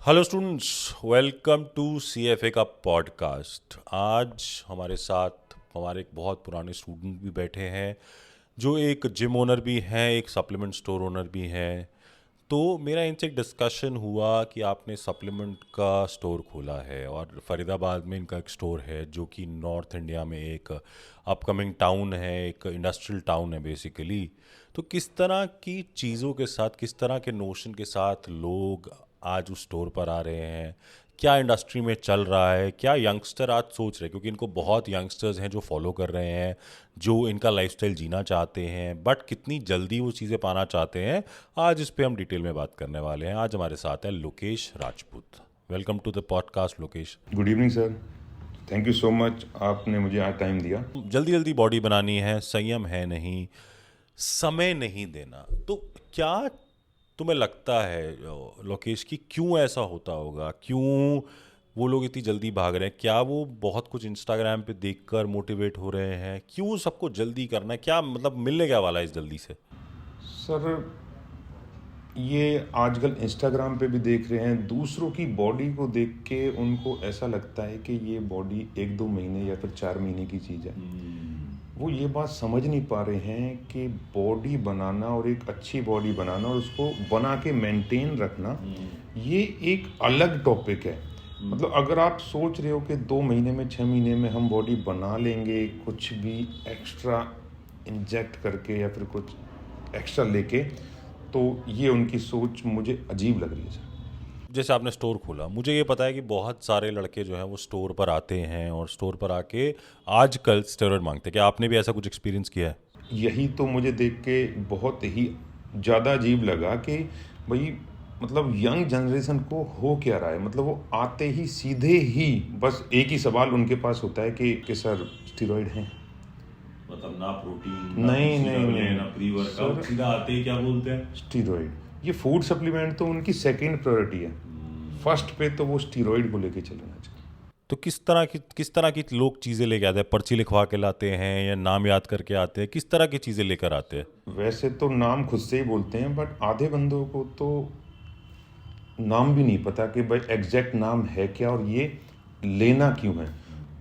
Hello students, welcome to CFA का podcast. आज हमारे साथ हमारे एक बहुत पुराने स्टूडेंट भी बैठे हैं जो एक जिम ओनर भी हैं, एक सप्लीमेंट स्टोर ओनर भी हैं। तो मेरा इनसे एक डिस्कशन हुआ कि आपने सप्लीमेंट का स्टोर खोला है और फरीदाबाद में इनका एक स्टोर है जो कि नॉर्थ इंडिया में एक अपकमिंग टाउन है, एक इंडस्ट्रियल टाउन है बेसिकली। तो किस तरह की चीज़ों के साथ, किस तरह के नोशन के साथ लोग आज उस स्टोर पर आ रहे हैं, क्या इंडस्ट्री में चल रहा है, क्या यंगस्टर आज सोच रहे हैं, क्योंकि इनको बहुत यंगस्टर्स हैं जो फॉलो कर रहे हैं, जो इनका लाइफस्टाइल जीना चाहते हैं, बट कितनी जल्दी वो चीज़ें पाना चाहते हैं। आज इस पे हम डिटेल में बात करने वाले हैं। आज हमारे साथ है Lokesh Rajput. Welcome to the podcast Lokesh. Good evening sir. Thank you so much, आपने मुझे आज टाइम दिया। जल्दी जल्दी बॉडी बनानी है, संयम है नहीं, समय नहीं देना। तो क्या तुम्हें लगता है लोकेश कि क्यों ऐसा होता होगा? क्यों वो लोग इतनी जल्दी भाग रहे हैं? क्या वो बहुत कुछ इंस्टाग्राम पे देखकर मोटिवेट हो रहे हैं? क्यों सबको जल्दी करना है? क्या मतलब मिलने क्या वाला है इस जल्दी से? सर, ये आजकल इंस्टाग्राम पे भी देख रहे हैं, दूसरों की बॉडी को देख के उनको ऐसा लगता है कि ये बॉडी 1-2 महीने या फिर 4 महीने की चीज़ है। वो ये बात समझ नहीं पा रहे हैं कि बॉडी बनाना और एक अच्छी बॉडी बनाना और उसको बना के मेंटेन रखना, ये एक अलग टॉपिक है। मतलब अगर आप सोच रहे हो कि 2 महीने में 6 महीने में हम बॉडी बना लेंगे कुछ भी एक्स्ट्रा इंजेक्ट करके या फिर कुछ एक्स्ट्रा लेके, तो ये उनकी सोच मुझे अजीब लग रही है सर। जैसे आपने स्टोर खोला, मुझे ये पता है कि बहुत सारे लड़के जो हैं वो स्टोर पर आते हैं और स्टोर पर आके आजकल स्टेरॉइड मांगते हैं। क्या आपने भी ऐसा कुछ एक्सपीरियंस किया है? यही तो मुझे देख के बहुत ही ज़्यादा अजीब लगा कि भाई, मतलब यंग जनरेशन को हो क्या रहा है। मतलब वो आते ही सीधे ही बस एक ही सवाल उनके पास होता है कि सर स्टेरॉइड हैं। मतलब ना प्रोटीन, ना नहीं कुछ नहीं लें, ना प्री नहीं वर्कआउट, सर, सीधा आते ही क्या बोलते हैं? स्टेरॉइड। ये फूड सप्लीमेंट तो उनकी सेकंड प्रायोरिटी है। फर्स्ट पे तो वो स्टेरॉइड को लेके चले हैं आजकल। तो किस तरह की लोग चीज़ें लेके आते हैं? पर्ची लिखवा के लाते हैं या नाम याद करके आते हैं? किस तरह की चीज़ें लेकर आते हैं? वैसे तो नाम खुद से ही बोलते हैं, बट आधे बंदों को तो नाम भी नहीं पता कि भाई एग्जैक्ट नाम है क्या और ये लेना क्यों है।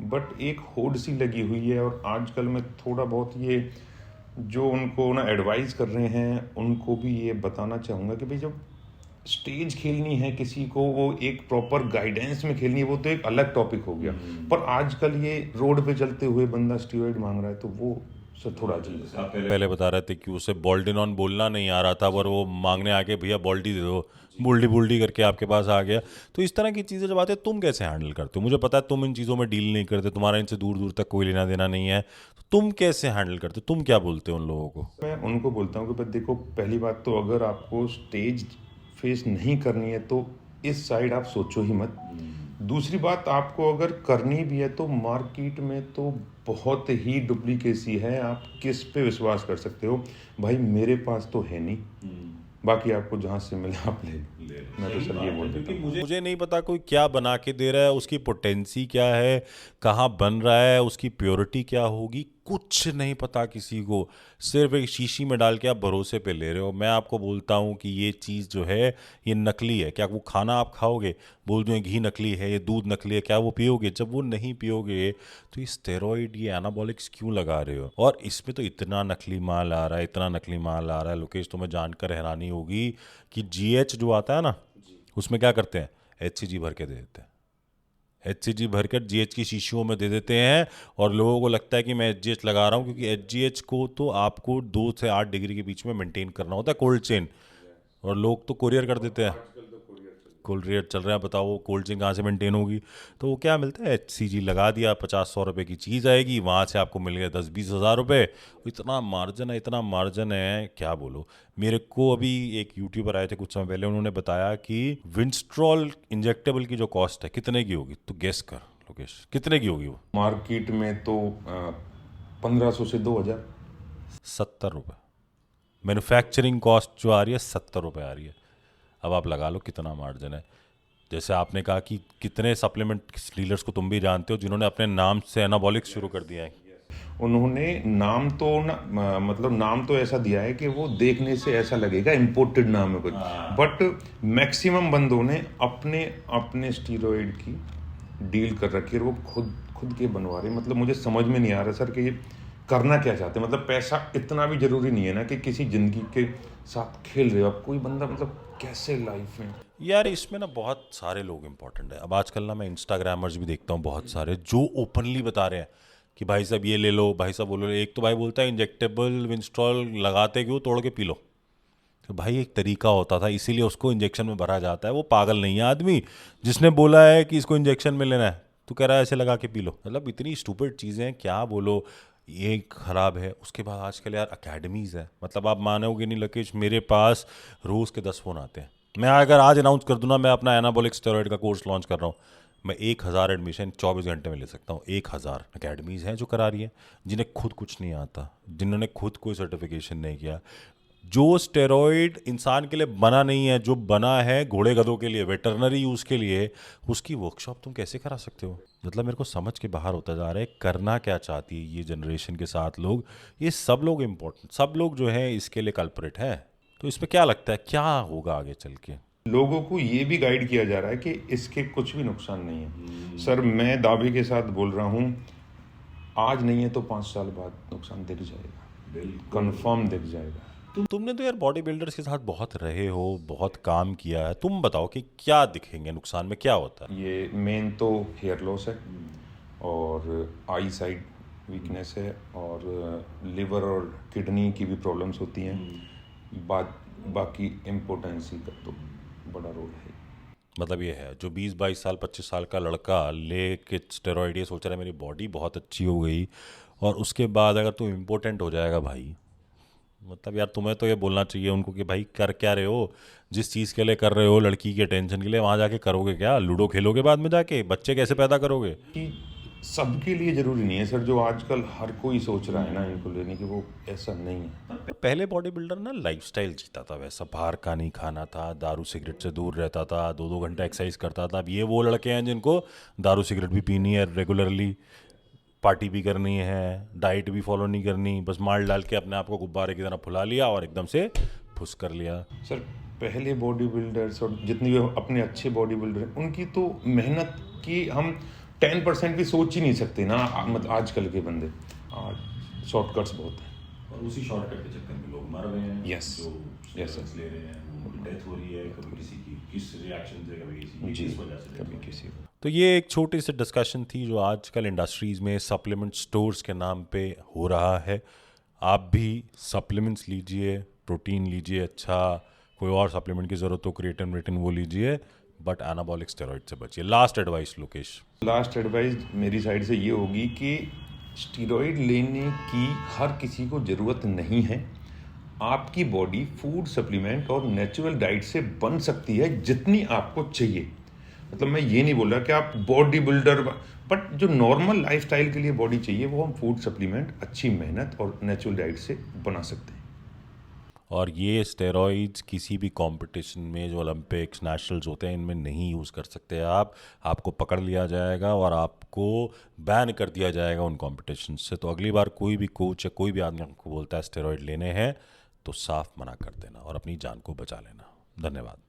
बट एक होड़ सी लगी हुई है, और आजकल मैं थोड़ा बहुत ये जो उनको ना एडवाइस कर रहे हैं उनको भी ये बताना चाहूँगा कि भाई, जब स्टेज खेलनी है किसी को, वो एक प्रॉपर गाइडेंस में खेलनी है, वो तो एक अलग टॉपिक हो गया। पर आजकल ये रोड पे चलते हुए बंदा स्टीरॉइड मांग रहा है, तो वो सर थोड़ा अजीब जैसे है। आप पहले बता रहे थे कि उसे बॉल्डिनॉन बोलना नहीं आ रहा था, पर वो मांगने आके भैया बॉल्डी दे दो, बुल्डी बुल्डी करके आपके पास आ गया। तो इस तरह की चीज़ें जब आते हैं, तुम कैसे हैंडल करते हो? मुझे पता है तुम इन चीज़ों में डील नहीं करते, तुम्हारा इनसे दूर दूर तक कोई लेना देना नहीं है। तो तुम कैसे हैंडल करते हो? तुम क्या बोलते हो उन लोगों को? मैं उनको बोलता हूँ कि भाई देखो, पहली बात तो अगर आपको स्टेज फेस नहीं करनी है तो इस साइड आप सोचो ही मत। दूसरी बात, आपको अगर करनी भी है तो मार्केट में तो बहुत ही डुप्लीकेसी है। आप किस पे विश्वास कर सकते हो? भाई मेरे पास तो है नहीं, बाकी आपको जहाँ से मिले आप ले। मैं तो सही सर ये बात बोल है, देता क्योंकि हूँ। मुझे नहीं पता कोई क्या बना के दे रहा है, उसकी पोटेंसी क्या है, कहाँ बन रहा है, उसकी प्योरिटी क्या होगी, कुछ नहीं पता किसी को। सिर्फ एक शीशी में डाल के आप भरोसे पे ले रहे हो। मैं आपको बोलता हूँ कि ये चीज़ जो है ये नकली है। क्या वो खाना आप खाओगे, बोल दो ये घी नकली है, ये दूध नकली है, क्या वो पियोगे? जब वो नहीं पियोगे तो ये स्टेरॉइड, ये एनाबॉलिक्स क्यों लगा रहे हो? और इसमें तो इतना नकली माल आ रहा है, इतना नकली माल आ रहा है लोकेश, तुम्हें जानकर हैरानी होगी कि जीएच जो आता है ना, उसमें क्या करते हैं, एचसीजी भर के दे देते हैं। एचसीजी भरकर जीएच की शीशियों में दे देते हैं और लोगों को लगता है कि मैं एचजीएच लगा रहा हूँ, क्योंकि एचजीएच को तो आपको 2 से 8 डिग्री के बीच में मेंटेन करना होता है, कोल्ड चेन। और लोग तो कोरियर कर देते हैं। कोल्ड रेट चल रहा है, बताओ कोल्ड चेन कहाँ से मेंटेन होगी? तो वो क्या मिलता है, एचसीजी लगा दिया, 50-100 रुपए की चीज़ आएगी, वहाँ से आपको मिल गया 10-20 हज़ार रुपये। इतना मार्जिन है, इतना मार्जिन है, क्या बोलो। मेरे को अभी एक यूट्यूबर आए थे कुछ समय पहले, उन्होंने बताया कि विंस्ट्रॉल इंजेक्टेबल की जो कॉस्ट है कितने की होगी, तो गेस कर लोकेश, कितने की होगी वो? मार्केट में तो 1500 से 2000। 70 रुपये। मैन्युफैक्चरिंग कॉस्ट जो आ रही है 70 रुपये आ रही है। अब आप लगा लो कितना मार्जिन है। जैसे आपने कहा कि कितने सप्लीमेंट डीलर्स को तुम भी जानते हो जिन्होंने अपने नाम से एनाबॉलिक्स शुरू कर दिया है। उन्होंने नाम तो ना मतलब नाम तो ऐसा दिया है कि वो देखने से ऐसा लगेगा इम्पोर्टेड नाम है कुछ, बट मैक्सिमम बंदों ने अपने अपने स्टीरॉयड की डील कर रखी है और वो खुद खुद के बनवा रहे हैं। मतलब मुझे समझ में नहीं आ रहा सर कि ये करना क्या चाहते हैं। मतलब पैसा इतना भी जरूरी नहीं है ना कि किसी जिंदगी के साथ खेल रहे हो आप। कोई बंदा मतलब कैसे लाइफ में। यार इसमें ना बहुत सारे लोग इंपॉर्टेंट है। अब आजकल ना मैं इंस्टाग्रामर्स भी देखता हूँ बहुत सारे जो ओपनली बता रहे हैं कि भाई साहब ये ले लो, भाई साहब वो ले लो। एक तो भाई बोलता है इंजेक्टेबल विंस्ट्रॉल लगाते क्यों, तोड़ के पी लो। तो भाई एक तरीका होता था, इसीलिए उसको इंजेक्शन में भरा जाता है। वो पागल नहीं है आदमी जिसने बोला है कि इसको इंजेक्शन में लेना है, तू कह रहा है ऐसे लगा के पी लो। मतलब इतनी स्टूपिड चीज़ें हैं, क्या बोलो। ये खराब है। उसके बाद आजकल यार अकेडमीज़ है। मतलब आप मानोगे नहीं लकेश, मेरे पास रोज़ के 10 फ़ोन आते हैं। मैं अगर आज अनाउंस कर दूं ना मैं अपना एनाबॉलिक स्टेरॉइड का कोर्स लॉन्च कर रहा हूँ, मैं 1,000 एडमिशन 24 घंटे में ले सकता हूँ। 1,000 अकेडमीज़ हैं जो करा रही हैं, जिन्हें खुद कुछ नहीं आता, जिन्होंने खुद कोई सर्टिफिकेशन नहीं किया। जो स्टेरॉइड इंसान के लिए बना नहीं है, जो बना है घोड़े गधों के लिए, वेटरनरी यूज़ के लिए, उसकी वर्कशॉप तुम कैसे करा सकते हो। मतलब मेरे को समझ के बाहर होता जा रहा है करना क्या चाहती है ये जनरेशन के साथ लोग। ये सब लोग इम्पोर्टेंट, सब लोग जो है इसके लिए कल्परेट है। तो इसमें क्या लगता है क्या होगा आगे चल के। लोगों को ये भी गाइड किया जा रहा है कि इसके कुछ भी नुकसान नहीं है। सर मैं दावे के साथ बोल रहा हूँ, आज नहीं है तो 5 साल बाद नुकसान दिख जाएगा, कंफर्म दिख जाएगा। तुमने तो यार बॉडी बिल्डर्स के साथ बहुत रहे हो, बहुत काम किया है, तुम बताओ कि क्या दिखेंगे नुकसान में, क्या होता है। ये मेन तो हेयर लॉस है और आई साइड वीकनेस है और लिवर और किडनी की भी प्रॉब्लम्स होती हैं। बाकी इम्पोर्टेंसी का तो बड़ा रोल है। मतलब ये है जो 20-22 साल 25 साल का लड़का ले के स्टेरॉइड ये सोच रहा है मेरी बॉडी बहुत अच्छी हो गई, और उसके बाद अगर तू इम्पोर्टेंट हो जाएगा भाई, मतलब यार तुम्हें तो ये बोलना चाहिए उनको कि भाई कर क्या रहे हो। जिस चीज़ के लिए कर रहे हो, लड़की के टेंशन के लिए, वहाँ जाके करोगे क्या, लूडो खेलोगे बाद में जाके, बच्चे कैसे पैदा करोगे। कि सबके लिए ज़रूरी नहीं है सर। जो आजकल हर कोई सोच रहा है ना इनको लेने की, वो ऐसा नहीं है। पहले बॉडी बिल्डर ना लाइफस्टाइल जीता था, वैसा बाहर का नहीं खाना था, दारू सिगरेट से दूर रहता था, 2-2 घंटा एक्सरसाइज करता था। अब ये वो लड़के हैं जिनको दारू सिगरेट भी पीनी है रेगुलरली, पार्टी भी करनी है, डाइट भी फॉलो नहीं करनी, बस माल डाल के अपने आप को गुब्बारे की तरह फुला लिया और एकदम से फुस कर लिया। सर पहले बॉडी बिल्डर्स और जितनी भी अपने अच्छे बॉडी बिल्डर हैं, उनकी तो मेहनत की हम 10% भी सोच ही नहीं सकते ना। मतलब आजकल के बंदे आज शॉर्टकट्स बहुत हैं। और उसी शॉर्टकट के चक्कर में लोग मर रहे हैं। Yes. जो Yes, sir. steroids ले रहे हैं, उनकी डेथ हो रही है, कभी किसी की किस रिएक्शन से, कभी किसी की जी, किस वजह से death कभी हो रही है। किसी को। तो ये एक छोटी सी डिस्कशन थी जो आजकल इंडस्ट्रीज़ में सप्लीमेंट स्टोर्स के नाम पे हो रहा है। आप भी सप्लीमेंट्स लीजिए, प्रोटीन लीजिए, अच्छा कोई और सप्लीमेंट की ज़रूरत हो, क्रिएटिन व्रिटिन वो लीजिए, बट एनाबॉलिक स्टेरॉइड से बचिए। Last advice Lokesh. Last advice मेरी साइड से ये होगी कि स्टीरॉयड लेने की हर किसी को ज़रूरत नहीं है। आपकी बॉडी फूड सप्लीमेंट और नेचुरल डाइट से बन सकती है जितनी आपको चाहिए। मतलब मैं ये नहीं बोल रहा कि आप बॉडी बिल्डर, बट जो नॉर्मल लाइफस्टाइल के लिए बॉडी चाहिए वो हम फूड सप्लीमेंट, अच्छी मेहनत और नेचुरल डाइट से बना सकते हैं। और ये स्टेरॉइड्स किसी भी कंपटीशन में जो ओलंपिक्स नेशनल्स होते हैं इनमें नहीं यूज़ कर सकते आप। आपको पकड़ लिया जाएगा और आपको बैन कर दिया जाएगा उन कॉम्पिटिशन से। तो अगली बार कोई भी कोच या कोई भी आदमी आपको बोलता है स्टेरॉइड लेने हैं तो साफ मना कर देना और अपनी जान को बचा लेना। धन्यवाद।